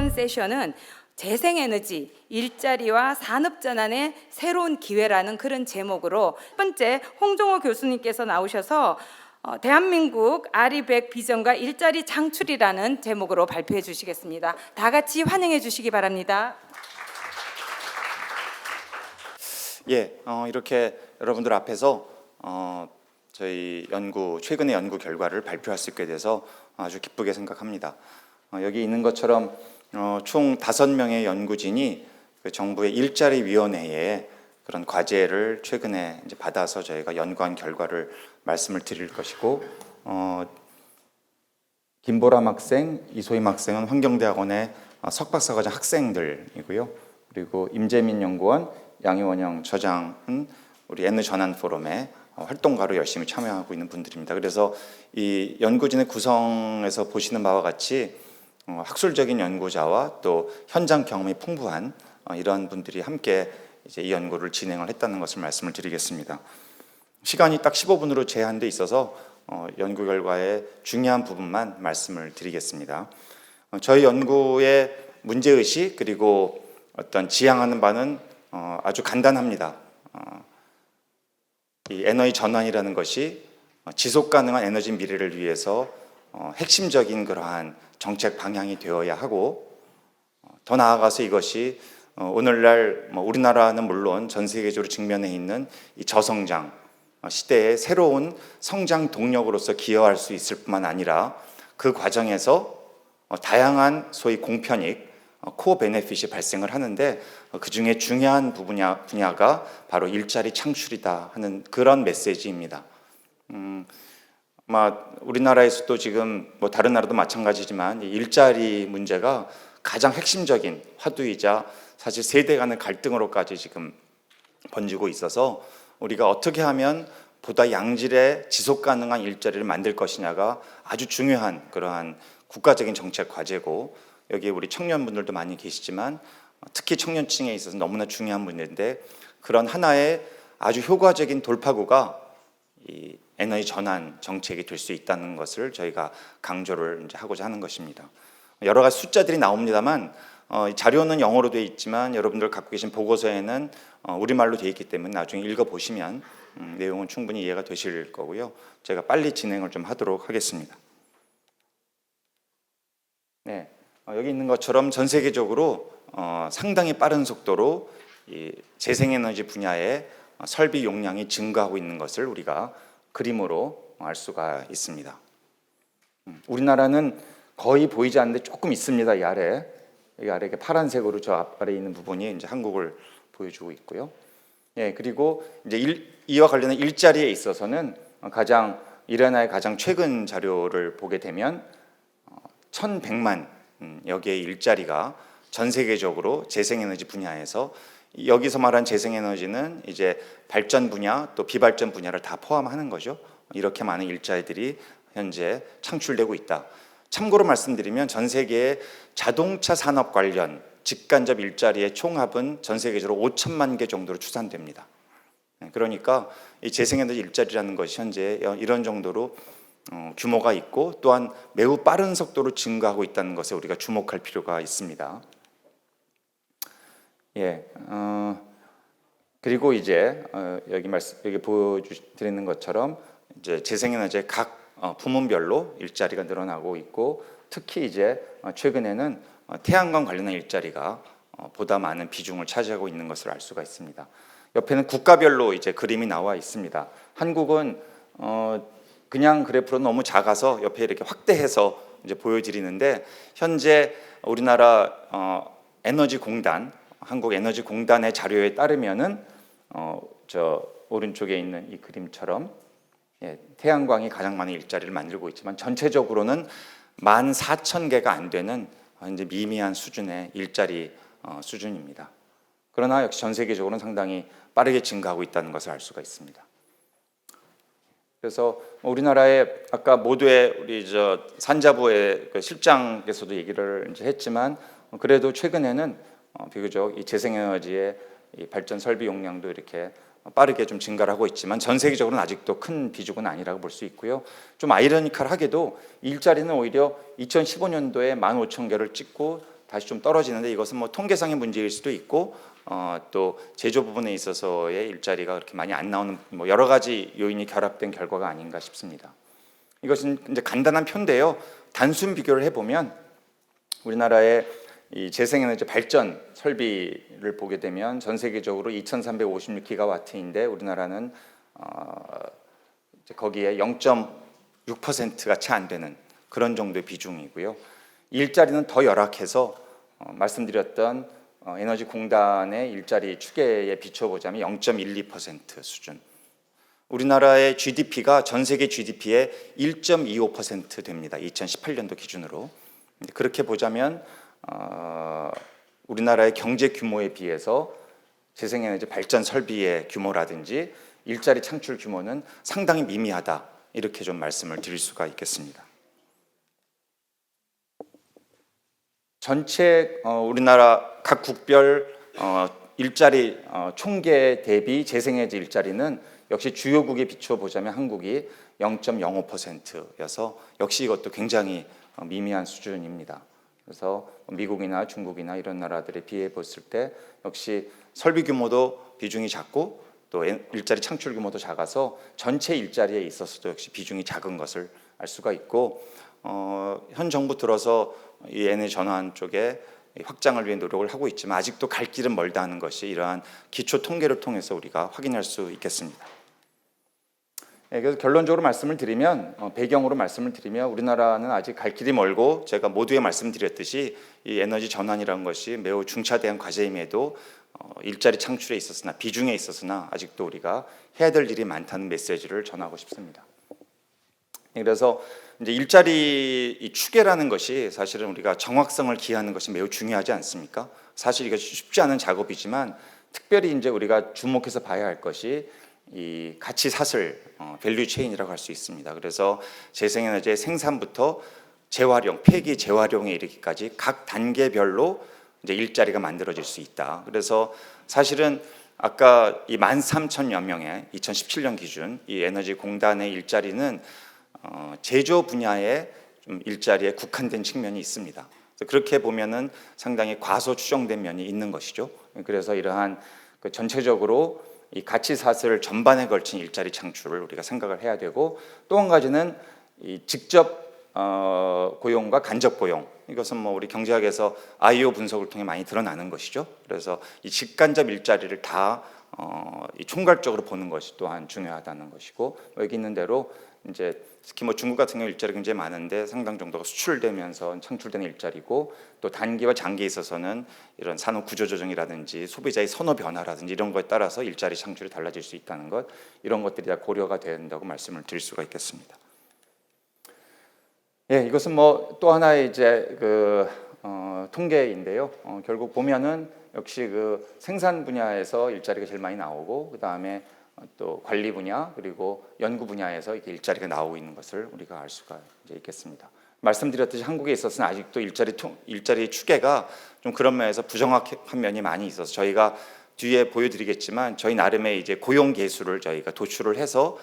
이번 세션은 재생에너지, 일자리와 산업전환의 새로운 기회라는 그런 제목으로 첫 번째 홍종호 교수님께서 나오셔서 대한민국 아리백 비전과 일자리 창출이라는 제목으로 발표해 주시겠습니다. 다 같이 환영해 주시기 바랍니다. 이렇게 여러분들 앞에서 저희 최근의 연구 결과를 발표할 수 있게 돼서 아주 기쁘게 생각합니다. 여기 있는 것처럼 총 5명의 연구진이 그 정부의 일자리위원회에 그런 과제를 최근에 이제 받아서 저희가 연구한 결과를 말씀을 드릴 것이고, 김보람 학생, 이소임 학생은 환경대학원의 석박사과정 학생들이고요. 그리고 임재민 연구원, 양희원영 처장은 우리 에너전환 포럼에 활동가로 열심히 참여하고 있는 분들입니다. 그래서 이 연구진의 구성에서 보시는 바와 같이 학술적인 연구자와 또 현장 경험이 풍부한 이러한 분들이 함께 이제 이 연구를 진행을 했다는 것을 말씀을 드리겠습니다. 시간이 딱 15분으로 제한돼 있어서 연구 결과의 중요한 부분만 말씀을 드리겠습니다. 저희 연구의 문제의식 그리고 어떤 지향하는 바는 아주 간단합니다. 이 에너지 전환이라는 것이 지속 가능한 에너지 미래를 위해서 핵심적인 그러한 정책 방향이 되어야 하고, 더 나아가서 이것이 오늘날 우리나라는 물론 전 세계적으로 직면해 있는 이 저성장 시대의 새로운 성장 동력으로서 기여할 수 있을 뿐만 아니라 그 과정에서 다양한 소위 공편익, 코어 베네핏이 발생을 하는데 그 중에 중요한 분야가 바로 일자리 창출이다 하는 그런 메시지입니다. 우리나라에서도 지금 다른 나라도 마찬가지지만 이 일자리 문제가 가장 핵심적인 화두이자 사실 세대 간의 갈등으로까지 지금 번지고 있어서 우리가 어떻게 하면 보다 양질의 지속 가능한 일자리를 만들 것이냐가 아주 중요한 그러한 국가적인 정책 과제고, 여기에 우리 청년분들도 많이 계시지만 특히 청년층에 있어서 너무나 중요한 문제인데, 그런 하나의 아주 효과적인 돌파구가 이 에너지 전환 정책이 될 수 있다는 것을 저희가 강조를 이제 하고자 하는 것입니다. 여러 가지 숫자들이 나옵니다만 자료는 영어로 되어 있지만 여러분들 갖고 계신 보고서에는 우리말로 되어 있기 때문에 나중에 읽어보시면 내용은 충분히 이해가 되실 거고요. 제가 빨리 진행을 좀 하도록 하겠습니다. 여기 있는 것처럼 전 세계적으로 상당히 빠른 속도로 이 재생에너지 분야의 설비 용량이 증가하고 있는 것을 우리가 그림으로 알 수가 있습니다. 우리나라는 거의 보이지 않는데 조금 있습니다. 이 아래, 여기 아래 이렇게 파란색으로 저 앞아래 있는 부분이 이제 한국을 보여주고 있고요. 그리고 이제 이와 관련된 일자리에 있어서는 이레나의 가장 최근 자료를 보게 되면 1,100만 여기의 일자리가 전 세계적으로 재생에너지 분야에서, 여기서 말한 재생에너지는 이제 발전 분야 또 비발전 분야를 다 포함하는 거죠. 이렇게 많은 일자리들이 현재 창출되고 있다. 참고로 말씀드리면 전 세계의 자동차 산업 관련 직간접 일자리의 총합은 전 세계적으로 5천만 개 정도로 추산됩니다. 그러니까 이 재생에너지 일자리라는 것이 현재 이런 정도로 규모가 있고, 또한 매우 빠른 속도로 증가하고 있다는 것에 우리가 주목할 필요가 있습니다. 그리고 이제 여기 보여드리는 것처럼 이제 재생에너지의 각 부문별로 일자리가 늘어나고 있고, 특히 이제 최근에는 태양광 관련한 일자리가 보다 많은 비중을 차지하고 있는 것을 알 수가 있습니다. 옆에는 국가별로 이제 그림이 나와 있습니다. 한국은 그냥 그래프로 너무 작아서 옆에 이렇게 확대해서 이제 보여드리는데, 현재 우리나라 에너지공단, 한국에너지공단의 자료에 따르면은 저 오른쪽에 있는 이 그림처럼 태양광이 가장 많은 일자리를 만들고 있지만 전체적으로는 14,000개가 안 되는 이제 미미한 수준의 일자리 수준입니다. 그러나 역시 전 세계적으로는 상당히 빠르게 증가하고 있다는 것을 알 수가 있습니다. 그래서 우리나라의 아까 모두의 우리 산자부의 그 실장께서도 얘기를 이제 했지만, 그래도 최근에는 비교적 이 재생에너지의 이 발전 설비 용량도 이렇게 빠르게 좀 증가를 하고 있지만 전 세계적으로는 아직도 큰 비중은 아니라고 볼 수 있고요. 좀 아이러니컬하게도 일자리는 오히려 2015년도에 15,000개를 찍고 다시 좀 떨어지는데 이것은 뭐 통계상의 문제일 수도 있고 또 제조 부분에 있어서의 일자리가 그렇게 많이 안 나오는 뭐 여러 가지 요인이 결합된 결과가 아닌가 싶습니다. 이것은 이제 간단한 표인데요. 단순 비교를 해보면 우리나라의 이 재생에너지 발전 설비를 보게 되면 전 세계적으로 2,356기가와트인데 우리나라는 이제 거기에 0.6%가 채 안 되는 그런 정도의 비중이고요. 일자리는 더 열악해서 말씀드렸던 에너지공단의 일자리 추계에 비춰보자면 0.12% 수준. 우리나라의 GDP가 전 세계 GDP의 1.25% 됩니다. 2018년도 기준으로. 그렇게 보자면 우리나라의 경제 규모에 비해서 재생에너지 발전 설비의 규모라든지 일자리 창출 규모는 상당히 미미하다. 이렇게 좀 말씀을 드릴 수가 있겠습니다. 전체 우리나라 각 국별 일자리 총계 대비 재생에너지 일자리는 역시 주요국에 비춰보자면 한국이 0.05%여서 역시 이것도 굉장히 미미한 수준입니다. 그래서 미국이나 중국이나 이런 나라들에 비해 봤을 때 역시 설비 규모도 비중이 작고 또 일자리 창출 규모도 작아서 전체 일자리에 있어서도 역시 비중이 작은 것을 알 수가 있고 현 정부 들어서 이 에너지 전환 쪽에 확장을 위해 노력을 하고 있지만 아직도 갈 길은 멀다 하는 것이 이러한 기초 통계를 통해서 우리가 확인할 수 있겠습니다. 그래서 결론적으로 말씀을 드리면 배경으로 말씀을 드리면 우리나라는 아직 갈 길이 멀고 제가 모두에 말씀드렸듯이 이 에너지 전환이라는 것이 매우 중차대한 과제임에도 일자리 창출에 있었으나 비중에 있었으나 아직도 우리가 해야 될 일이 많다는 메시지를 전하고 싶습니다. 그래서 이제 일자리 이 추계라는 것이 사실은 우리가 정확성을 기하는 것이 매우 중요하지 않습니까? 사실 이것이 쉽지 않은 작업이지만 특별히 이제 우리가 주목해서 봐야 할 것이 이 가치 사슬 밸류 체인이라고 할 수 있습니다. 그래서 재생에너지의 생산부터 재활용, 폐기 재활용에 이르기까지 각 단계별로 이제 일자리가 만들어질 수 있다. 그래서 사실은 아까 이 13,000여 명의 2017년 기준 이 에너지 공단의 일자리는 제조 분야의 좀 일자리에 국한된 측면이 있습니다. 그렇게 보면은 상당히 과소 추정된 면이 있는 것이죠. 그래서 이러한 그 전체적으로 이 가치 사슬 전반에 걸친 일자리 창출을 우리가 생각을 해야 되고 또 한 가지는 이 직접 고용과 간접 고용 이것은 뭐 우리 경제학에서 IO 분석을 통해 많이 드러나는 것이죠. 그래서 이 직간접 일자리를 다 이 총괄적으로 보는 것이 또한 중요하다는 것이고 여기 있는 대로 이제 특히 뭐 중국 같은 경우 일자리 굉장히 많은데 상당 정도가 수출되면서 창출되는 일자리고 또 단기와 장기에 있어서는 이런 산업 구조 조정이라든지 소비자의 선호 변화라든지 이런 거에 따라서 일자리 창출이 달라질 수 있다는 것 이런 것들이 다 고려가 된다고 말씀을 드릴 수가 있겠습니다. 예, 이것은 뭐 또 하나의 이제 그 통계인데요. 결국 보면은 역시 그 생산 분야에서 일자리가 제일 많이 나오고 그 다음에 또 관리 분야 그리고 연구 분야에서 이렇게 일자리가 나오고 있는 것을 우리가 알 수가 이제 있겠습니다. 말씀드렸듯이 한국에 있어서는 아직도 일자리 추계가 좀 그런 면에서 부정확한 면이 많이 있어서 저희가 뒤에 보여드리겠지만 저희 나름의 이제 고용 계수를 저희가 도출을 해서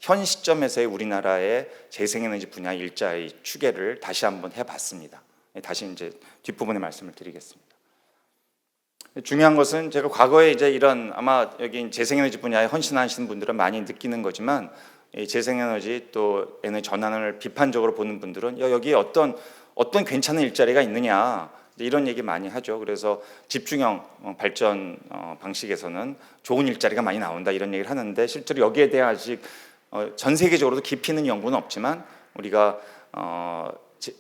현 시점에서의 우리나라의 재생에너지 분야 일자리 추계를 다시 한번 해봤습니다. 다시 이제 뒷부분에 말씀을 드리겠습니다. 중요한 것은 제가 과거에 이제 이런 아마 여기 재생에너지 분야에 헌신하시는 분들은 많이 느끼는 거지만 이 재생에너지 또 에너지 전환을 비판적으로 보는 분들은 여기 어떤 괜찮은 일자리가 있느냐 이런 얘기 많이 하죠. 그래서 집중형 발전 방식에서는 좋은 일자리가 많이 나온다 이런 얘기를 하는데 실제로 여기에 대해 아직 전 세계적으로도 깊이 있는 연구는 없지만 우리가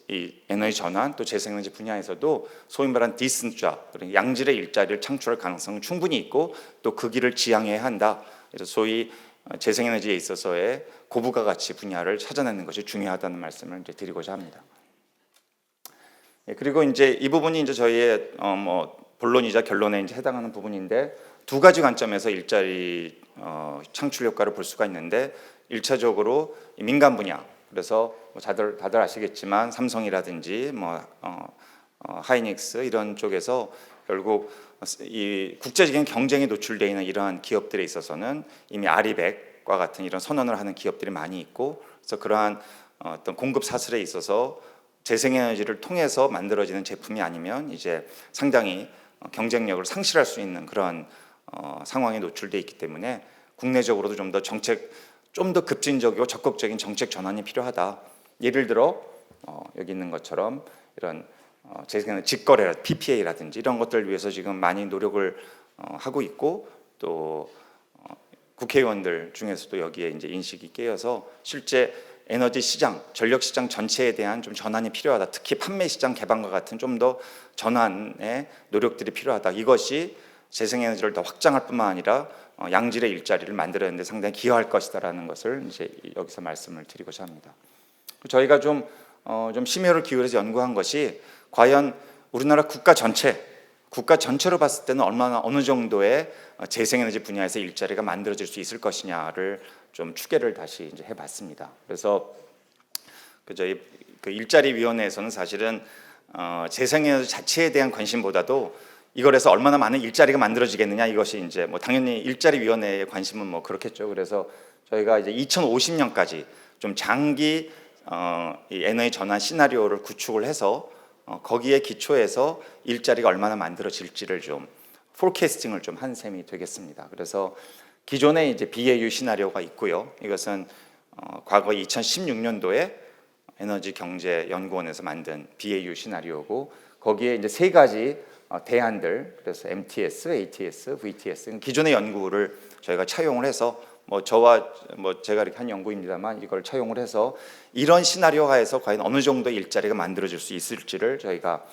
이 에너지 전환 또 재생에너지 분야에서도 소위 말하는 디센트 잡, 양질의 일자리를 창출할 가능성은 충분히 있고 또 그 길을 지향해야 한다. 그래서 소위 재생에너지에 있어서의 고부가 가치 분야를 찾아내는 것이 중요하다는 말씀을 이제 드리고자 합니다. 그리고 이제 이 부분이 이제 저희의 뭐 본론이자 결론에 이제 해당하는 부분인데 두 가지 관점에서 일자리 창출 효과를 볼 수가 있는데 1차적으로 민간 분야 그래서 뭐 다들 아시겠지만 삼성이라든지 뭐 하이닉스 이런 쪽에서 결국 이 국제적인 경쟁에 노출되어 있는 이러한 기업들에 있어서는 이미 아리백과 같은 이런 선언을 하는 기업들이 많이 있고 그래서 그러한 어떤 공급 사슬에 있어서 재생에너지를 통해서 만들어지는 제품이 아니면 이제 상당히 경쟁력을 상실할 수 있는 그런 상황에 노출돼 있기 때문에 국내적으로도 좀 더 정책, 좀 더 급진적이고 적극적인 정책 전환이 필요하다. 예를 들어 여기 있는 것처럼 이런 재생에너지 직거래, PPA라든지 이런 것들을 위해서 지금 많이 노력을 하고 있고, 또 국회의원들 중에서도 여기에 이제 인식이 깨어서 실제 에너지 시장, 전력 시장 전체에 대한 좀 전환이 필요하다. 특히 판매 시장 개방과 같은 좀 더 전환의 노력들이 필요하다. 이것이 재생에너지를 더 확장할 뿐만 아니라 양질의 일자리를 만들어내는 데 상당히 기여할 것이다라는 것을 이제 여기서 말씀을 드리고자 합니다. 저희가 좀 심혈을 기울여서 연구한 것이 과연 우리나라 국가 전체로 봤을 때는 얼마나 어느 정도의 재생에너지 분야에서 일자리가 만들어질 수 있을 것이냐를 좀 추계를 다시 이제 해봤습니다. 그래서 저희 일자리위원회에서는 사실은 재생에너지 자체에 대한 관심보다도 이걸 해서 얼마나 많은 일자리가 만들어지겠느냐, 이것이 이제 뭐 당연히 일자리위원회의 관심은 뭐 그렇겠죠. 그래서 저희가 이제 2050년까지 좀 장기 이 에너지 전환 시나리오를 구축을 해서 거기에 기초해서 일자리가 얼마나 만들어질지를 좀 포캐스팅을 좀 한 셈이 되겠습니다. 그래서 기존에 이제 BAU 시나리오가 있고요. 이것은 과거 2016년도에 에너지경제연구원에서 만든 BAU 시나리오고, 거기에 이제 세 가지 대안들, 그래서 MTS, ATS, VTS 기존의 연구를 저희가 차용을 해서 제가 이렇게 한 연구입니다만 이걸 차용을 해서 이런 시나리오 하에서 과연 어느 정도 일자리가 만들어질 수 있을지를 저희가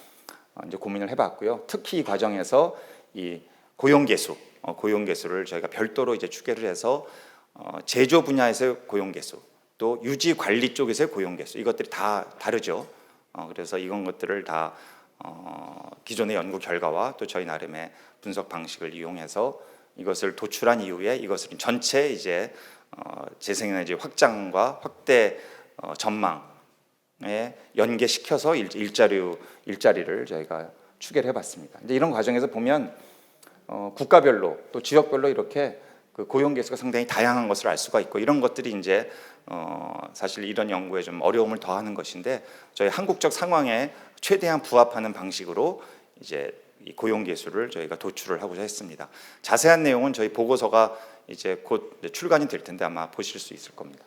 이제 고민을 해봤고요. 특히 이 과정에서 이 고용계수를 저희가 별도로 이제 추계를 해서 제조 분야에서의 고용계수, 또 유지 관리 쪽에서의 고용계수, 이것들이 다 다르죠. 그래서 이런 것들을 다 기존의 연구 결과와 또 저희 나름의 분석 방식을 이용해서 이것을 도출한 이후에 이것을 전체 이제 재생에너지 확장과 확대 전망에 연계시켜서 일자리를 저희가 추계를 해봤습니다. 이제 이런 과정에서 보면 국가별로 또 지역별로 이렇게 그 고용 계수가 상당히 다양한 것을 알 수가 있고, 이런 것들이 이제 사실 이런 연구에 좀 어려움을 더하는 것인데, 저희 한국적 상황에 최대한 부합하는 방식으로 이제 이 고용 계수를 저희가 도출을 하고자 했습니다. 자세한 내용은 저희 보고서가 이제 곧 출간이 될 텐데 아마 보실 수 있을 겁니다.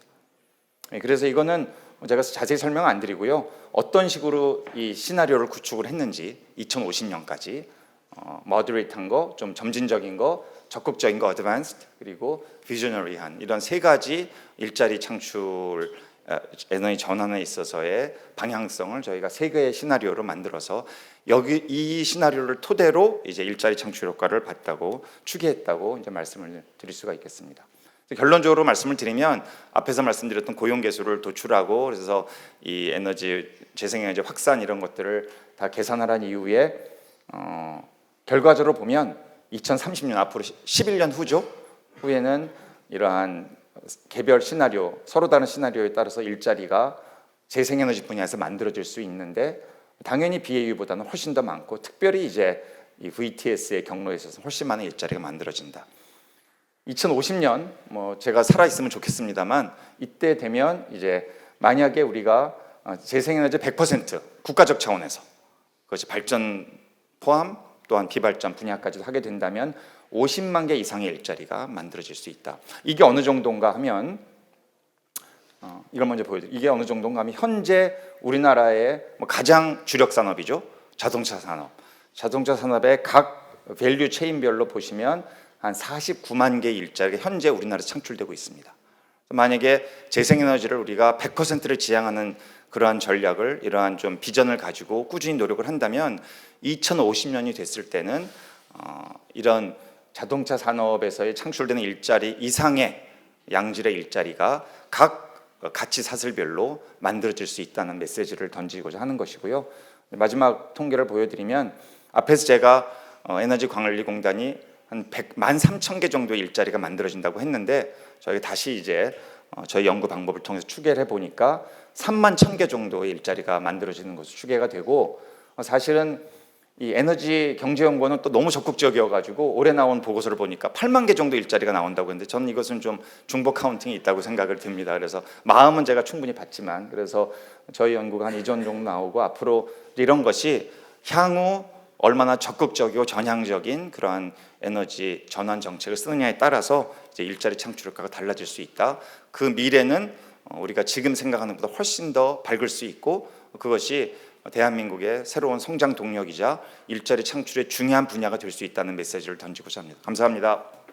그래서 이거는 제가 자세히 설명 안 드리고요. 어떤 식으로 이 시나리오를 구축을 했는지 2050년까지 머더레이트한 거, 좀 점진적인 거, 적극적인 거, 어드밴스드, 그리고 비저너리한 이런 세 가지 일자리 창출 에너지 전환에 있어서의 방향성을 저희가 세 개의 시나리오로 만들어서 여기 이 시나리오를 토대로 이제 일자리 창출 효과를 봤다고 추계했다고 이제 말씀을 드릴 수가 있겠습니다. 결론적으로 말씀을 드리면 앞에서 말씀드렸던 고용 계수를 도출하고, 그래서 이 재생에너지 확산 이런 것들을 다 계산하란 이후에 결과적으로 보면 2030년 앞으로 11년 후에는 이러한 개별 시나리오, 서로 다른 시나리오에 따라서 일자리가 재생에너지 분야에서 만들어질 수 있는데, 당연히 BAU보다는 훨씬 더 많고, 특별히 이제 이 VTS의 경로에 있어서 훨씬 많은 일자리가 만들어진다. 2050년 제가 살아 있으면 좋겠습니다만, 이때 되면 이제 만약에 우리가 재생에너지 100% 국가적 차원에서 그것이 발전 포함 또한 비발전 분야까지도 하게 된다면 50만 개 이상의 일자리가 만들어질 수 있다. 이게 어느 정도인가 하면 이걸 먼저 보여드릴게요. 이게 어느 정도인가 하면 현재 우리나라의 가장 주력 산업이죠. 자동차 산업. 자동차 산업의 각 밸류 체인별로 보시면 한 49만 개의 일자리가 현재 우리나라에서 창출되고 있습니다. 만약에 재생에너지를 우리가 100%를 지향하는 그러한 전략을, 이러한 좀 비전을 가지고 꾸준히 노력을 한다면 2050년이 됐을 때는 이런 자동차 산업에서의 창출되는 일자리 이상의 양질의 일자리가 각 가치 사슬별로 만들어질 수 있다는 메시지를 던지고자 하는 것이고요. 마지막 통계를 보여드리면, 앞에서 제가 에너지관리공단이 한 13,000개 정도의 일자리가 만들어진다고 했는데, 저희가 다시 이제 저희 연구 방법을 통해서 추계를 해보니까 31,000개 정도의 일자리가 만들어지는 것으로 추계가 되고, 사실은 이 에너지 경제연구원은 또 너무 적극적이어가지고 올해 나온 보고서를 보니까 8만 개 정도 일자리가 나온다고 했는데 저는 이것은 좀 중복 카운팅이 있다고 생각을 듭니다. 그래서 마음은 제가 충분히 받지만 그래서 저희 연구가 한 2전 정도 나오고 앞으로 이런 것이 향후 얼마나 적극적이고 전향적인 그러한 에너지 전환 정책을 쓰느냐에 따라서 이제 일자리 창출 효과가 달라질 수 있다. 그 미래는 우리가 지금 생각하는 것보다 훨씬 더 밝을 수 있고 그것이 대한민국의 새로운 성장 동력이자 일자리 창출의 중요한 분야가 될 수 있다는 메시지를 던지고자 합니다. 감사합니다.